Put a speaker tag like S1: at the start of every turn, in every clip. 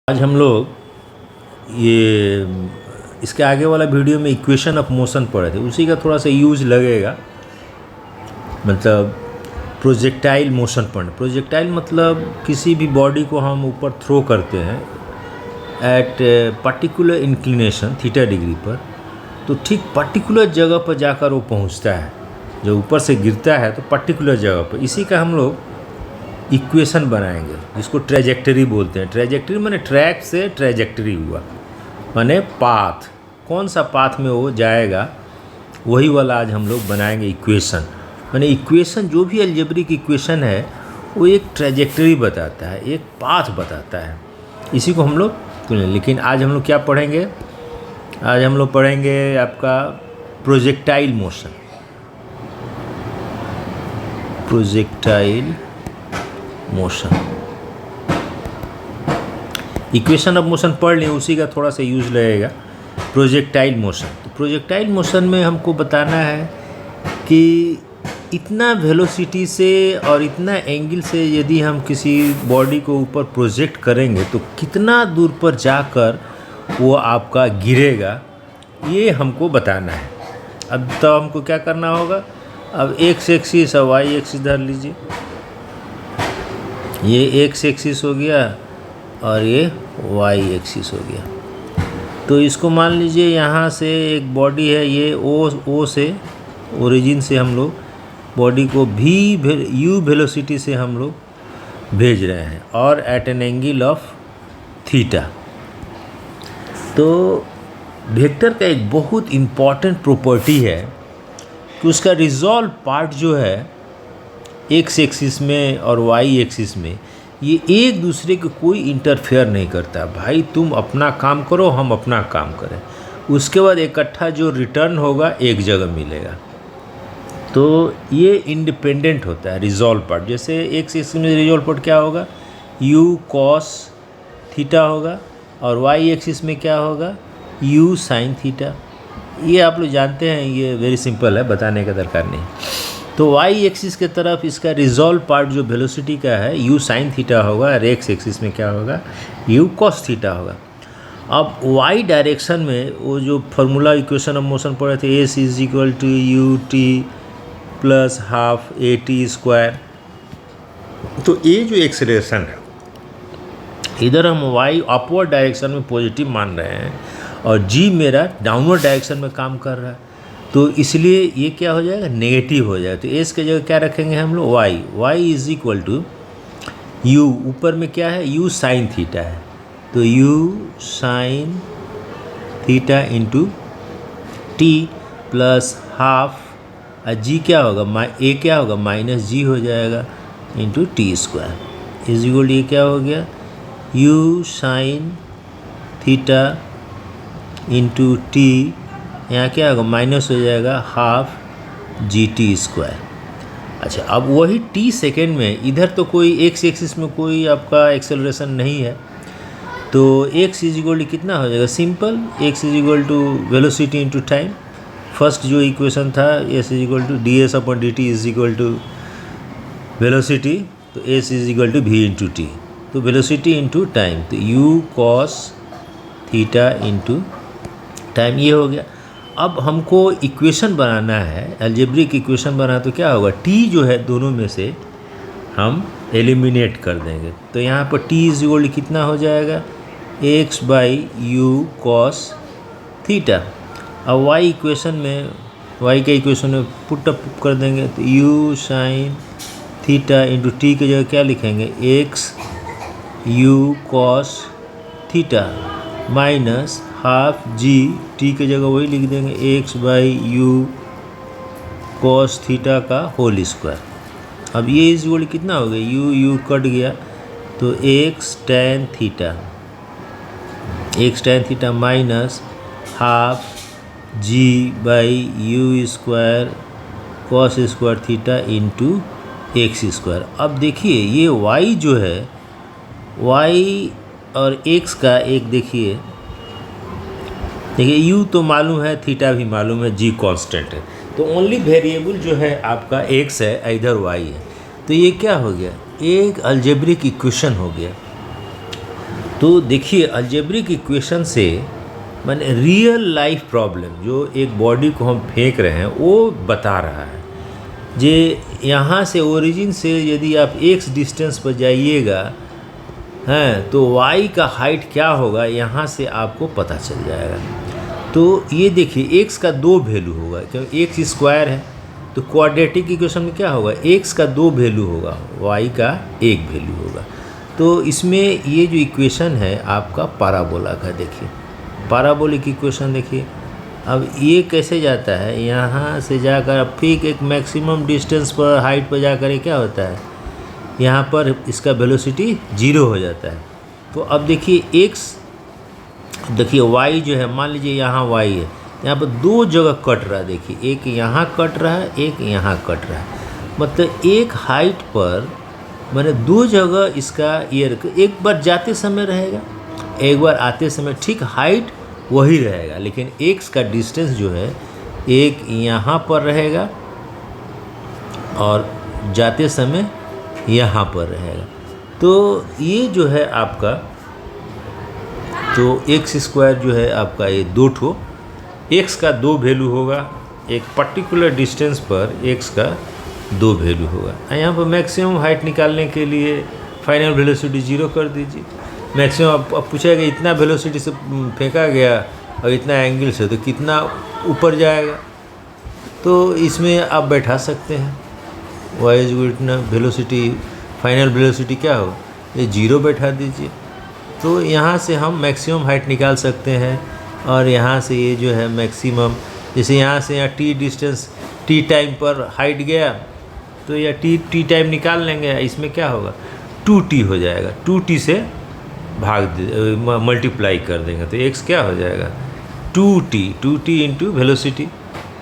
S1: आज हम लोग ये इसके आगे वाला वीडियो में इक्वेशन ऑफ मोशन पढ़े थे, उसी का थोड़ा सा यूज लगेगा। मतलब प्रोजेक्टाइल मोशन पढ़ना। प्रोजेक्टाइल मतलब किसी भी बॉडी को हम ऊपर थ्रो करते हैं at particular inclination theta degree पर, तो ठीक पर्टिकुलर जगह पर जाकर वो पहुंचता है। जब ऊपर से गिरता है तो पर्टिकुलर जगह पर, इसी का हम लोग इक्वेशन बनाएंगे जिसको ट्रेजेक्टरी बोलते हैं। ट्रेजेक्टरी माने ट्रैक से ट्रेजेक्टरी हुआ, माने पाथ, कौन सा पाथ में वो जाएगा वही वाला आज हम लोग बनाएंगे इक्वेशन। माने इक्वेशन जो भी अलजेब्रिक इक्वेशन है वो एक ट्रेजेक्टरी बताता है, एक पाथ बताता है, इसी को हम लोग सुने। लेकिन आज हम लोग क्या पढ़ेंगे? आज हम लोग पढ़ेंगे आपका projectile motion. Projectile motion, equation of motion पढ़ लें, उसी का थोड़ा सा यूज लगेगा। प्रोजेक्टाइल मोशन, तो प्रोजेक्टाइल मोशन में हमको बताना है कि इतना वेलोसिटी से और इतना एंगल से यदि हम किसी बॉडी को ऊपर प्रोजेक्ट करेंगे तो कितना दूर पर जाकर वो आपका गिरेगा, ये हमको बताना है। अब तो हमको क्या करना होगा? अब एक्स एक्सिस और वाई एक्सिस धर लीजिए। ये एक्स एक्सिस हो गया और ये वाई एक्सिस हो गया। तो इसको मान लीजिए यहाँ से एक बॉडी है, ये ओ से ओरिजिन से हम लोग बॉडी को यू वेलोसिटी से हम लोग भेज रहे हैं और at an angle of theta. तो वेक्टर का एक बहुत इम्पॉर्टेंट प्रॉपर्टी है कि उसका रिजॉल्व पार्ट जो है एक्स एक्सिस में और वाई एक्सिस में, ये एक दूसरे को कोई इंटरफेयर नहीं करता। भाई तुम अपना काम करो, हम अपना काम करें, उसके बाद इकट्ठा जो रिटर्न होगा एक जगह मिलेगा। तो ये इंडिपेंडेंट होता है रिजॉल्व पार्ट। जैसे एक्स एक्सिस में रिजॉल्व पार्ट क्या होगा? यू कॉस थीटा होगा, और वाई एक्सिस में क्या होगा? You sine theta. ये आप लोग जानते हैं, ये वेरी सिंपल है, बताने का दरकार नहीं। तो वाई एक्सिस के तरफ इसका रिजॉल्व पार्ट जो वेलोसिटी का है यू साइन थीटा होगा, और एक्स एक्सिस में क्या होगा? यू कॉस थीटा होगा। अब वाई डायरेक्शन में वो जो फार्मूला इक्वेशन ऑफ मोशन पढ़े थे, S is equal to U T plus half A T square. तो ये जो एक्सेलरेशन है, इधर हम वाई अपवर्ड डायरेक्शन में पॉजिटिव मान रहे हैं और जी मेरा डाउनवर्ड डायरेक्शन में काम कर रहा है, तो इसलिए ये क्या हो जाएगा? नेगेटिव हो जाएगा। तो एस के जगह क्या रखेंगे हम लोग? Y. Y is equal to U, ऊपर में क्या है? यू साइन थीटा है, तो U sine theta into T plus half, G क्या होगा? ए क्या होगा? माइनस जी हो जाएगा into T square is equal to ये क्या हो गया? U sine theta into T, यहाँ क्या होगा? माइनस हो जाएगा हाफ जी टी स्क्वायर। अच्छा, अब वही टी सेकेंड में इधर तो कोई एक्स एक्सिस में कोई आपका एक्सेलरेशन नहीं है, तो एक्स इज इक्वल टू कितना हो जाएगा? Simple, X is equal to velocity into time. First जो इक्वेशन था, S is equal to D S upon D T is equal to velocity, तो S is equal to V into T, तो velocity into time, तो U cos theta into time, ये हो गया। अब हमको इक्वेशन बनाना है, अलजेब्रिक इक्वेशन बनाना, तो क्या होगा? टी जो है दोनों में से हम एलिमिनेट कर देंगे। तो यहाँ पर टी इज इक्वल टू कितना हो जाएगा? X by U cos theta. अब वाई इक्वेशन में, वाई के इक्वेशन में पुट अप कर देंगे, तो U sine theta into T की जगह क्या लिखेंगे? X U cos theta minus half G, T की जगह वही लिख देंगे, X by U cos theta का होल स्क्वायर। अब ये इज इक्वल कितना हो गया? यू कट गया, तो X tan theta, X tan theta minus half G by U square cos square theta into X square. अब देखिए ये वाई जो है, वाई और एक्स का एक देखिए यू तो मालूम है, थीटा भी मालूम है, जी कांस्टेंट है, तो ओनली वेरिएबल जो है आपका एक्स है, इधर वाई है। तो ये क्या हो गया? एक अलजेब्रिक इक्वेशन हो गया। तो देखिए अलजेब्रिक इक्वेशन से माने रियल लाइफ प्रॉब्लम जो एक बॉडी को हम फेंक रहे हैं वो बता रहा है। जे यहाँ से ओरिजिन से यदि आप x डिस्टेंस पर जाइएगा हैं तो y का हाइट क्या होगा यहाँ से आपको पता चल जाएगा। तो ये देखिए x का 2 वैल्यू होगा क्योंकि x स्क्वायर है तो क्वाड्रेटिक इक्वेशन में क्या होगा, x का 2 वैल्यू होगा, y का 1 वैल्यू होगा। तो इसमें ये जो इक्वेशन है आपका पाराबोला का, देखिए पाराबोलिक इक्वेशन देखिए। अब ये कैसे जाता है, यहाँ से जाकर अब फिर एक मैक्सिमम डिस्टेंस पर हाइट पर जाकर क्या होता है, यहाँ पर इसका वेलोसिटी 0 हो जाता है। तो अब देखिए x, देखिए y जो है, मान लीजिए यहाँ y है, यहाँ पर 2 जगह कट रहा है, देखिए एक यहाँ कट रहा है एक यहाँ कट रहा है, मतलब एक हाइट पर मैंने 2 जगह इसका ईयर एक बार जाते समय रहेगा एक बार आते समय, ठीक हाइट वही रहेगा लेकिन x का डिस्टेंस जो है एक यहाँ पर रहेगा और जाते समय यहाँ पर रहेगा। तो ये जो है आपका, तो x स्क्वायर जो है आपका ये 2 ठो, x का 2 वैल्यू होगा, एक पर्टिकुलर डिस्टेंस पर x का 2 वैल्यू होगा। यहाँ पर मैक्सिमम हाइट निकालने के लिए फाइनल वेलोसिटी 0 कर दीजिए। मैक्सिमम अब पूछेगा इतना वेलोसिटी से फेंका गया और इतना एंगल से तो कितना ऊपर जाएगा, तो इसमें आप बैठा सकते हैं y इज इतना वेलोसिटी, फाइनल वेलोसिटी क्या हो, ये 0 बैठा दीजिए। तो यहाँ से हम मैक्सिमम हाइट निकाल सकते हैं और यहाँ से ये जो है मैक्सिमम, जैसे यहाँ से यहाँ t डिस्टेंस t टाइम पर हाइट गया तो यह t टाइम निकाल लेंगे, इसमें क्या होगा 2t हो जाएगा, 2t से मल्टीप्लाई कर देंगे तो x क्या हो जाएगा 2t इंटू वेलोसिटी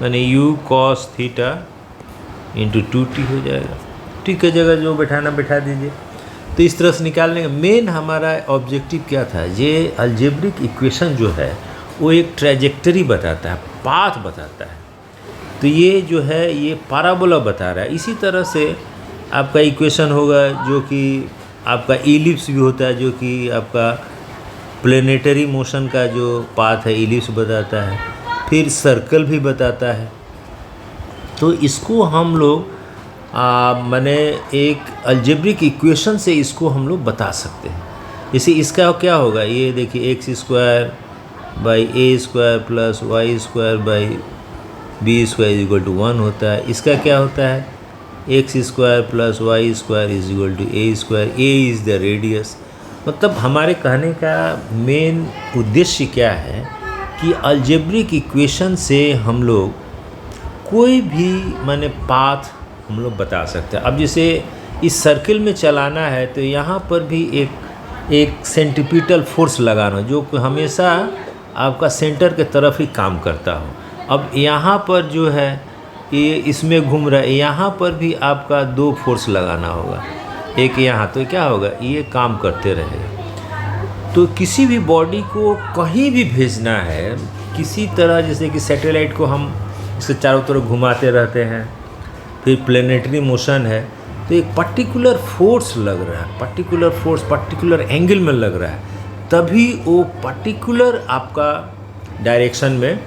S1: यानी u cos theta into 2t हो जाएगा। ठीक है, जगह जो बैठाना बैठा दीजिए। तो इस तरह से निकाल लेंगे। मेन हमारा ऑब्जेक्टिव क्या था, ये अलजेब्रिक इक्वेशन जो है वो एक ट्रैजेक्टरी बताता है, पाथ बताता है। तो ये जो है ये पाराबोला बता रहा है। इसी तरह से आपका इक्वेशन होगा जो कि आपका इलिप्स भी होता है, जो कि आपका प्लेनेटरी मोशन का जो पाथ है इलिप्स बताता है, फिर सर्कल भी बताता है। तो इसको हम लोग माने एक अलजेब्रिक इक्वेशन से इसको हम लोग बता सकते हैं। जैसे इसका क्या होगा, ये देखिए X square by A square plus Y square by B square is equal to 1 होता है। इसका क्या होता है, X square plus Y square is equal to A square, A is the radius. मतलब हमारे कहने का मेन उद्देश्य क्या है कि अलजेब्रिक इक्वेशन से हम लोग कोई भी माने पाथ हम लोग बता सकते हैं। अब जैसे इस सर्किल में चलाना है तो यहाँ पर भी एक सेंट्रीपिटल फोर्स लगाना जो हमेशा आपका सेंटर के तरफ ही काम करता हो। अब यहाँ पर जो है ये इसमें घूम रहा है, यहाँ पर भी आपका 2 फोर्स लगाना होगा, एक यहाँ, तो क्या होगा ये काम करते रहेगा। तो किसी भी बॉडी को कहीं भी भेजना है किसी तरह, जैसे कि सैटेलाइट को हम इसके चारों तरफ घुमाते रहते हैं, फिर प्लेनेटरी मोशन है तो एक पर्टिकुलर फोर्स लग रहा है, पर्टिकुलर फोर्स पर्टिकुलर एंगल में लग रहा है, तभी वो पर्टिकुलर आपका डायरेक्शन में,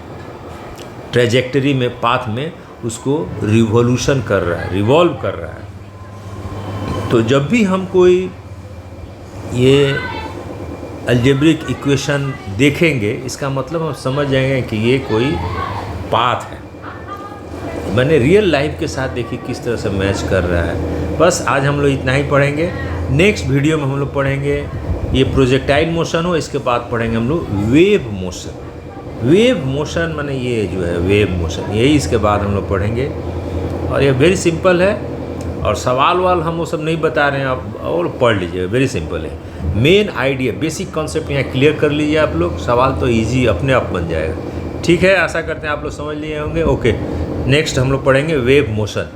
S1: ट्रेजेक्टरी में, पाथ में उसको रिवॉल्यूशन कर रहा है, रिवॉल्व कर रहा है। तो जब भी हम कोई ये अलजेब्रिक इक्वेशन देखेंगे इसका मतलब हम समझ जाएंगे कि ये कोई पाथ है, मैंने रियल लाइफ के साथ देखिए किस तरह से मैच कर रहा है। बस आज हम लोग इतना ही पढ़ेंगे। नेक्स्ट वीडियो में हम लोग पढ़ेंगे ये प्रोजेक्टाइल मोशन हो, इसके बाद पढ़ेंगे हम लोग वेव मोशन। वेव मोशन माने ये जो है वेव मोशन, यही इसके बाद हम लोग पढ़ेंगे। और ये वेरी सिंपल है और सवाल वाल हम वो सब नहीं बता रहे हैं, आप और पढ़ लीजिए, वेरी सिंपल है। मेन आइडिया बेसिक कॉन्सेप्ट यहाँ क्लियर कर लीजिए आप लोग, सवाल तो ईजी अपने आप बन जाएगा। ठीक है, आशा करते हैं आप लोग समझ लिए होंगे। ओके, नेक्स्ट हम लोग पढ़ेंगे वेव मोशन।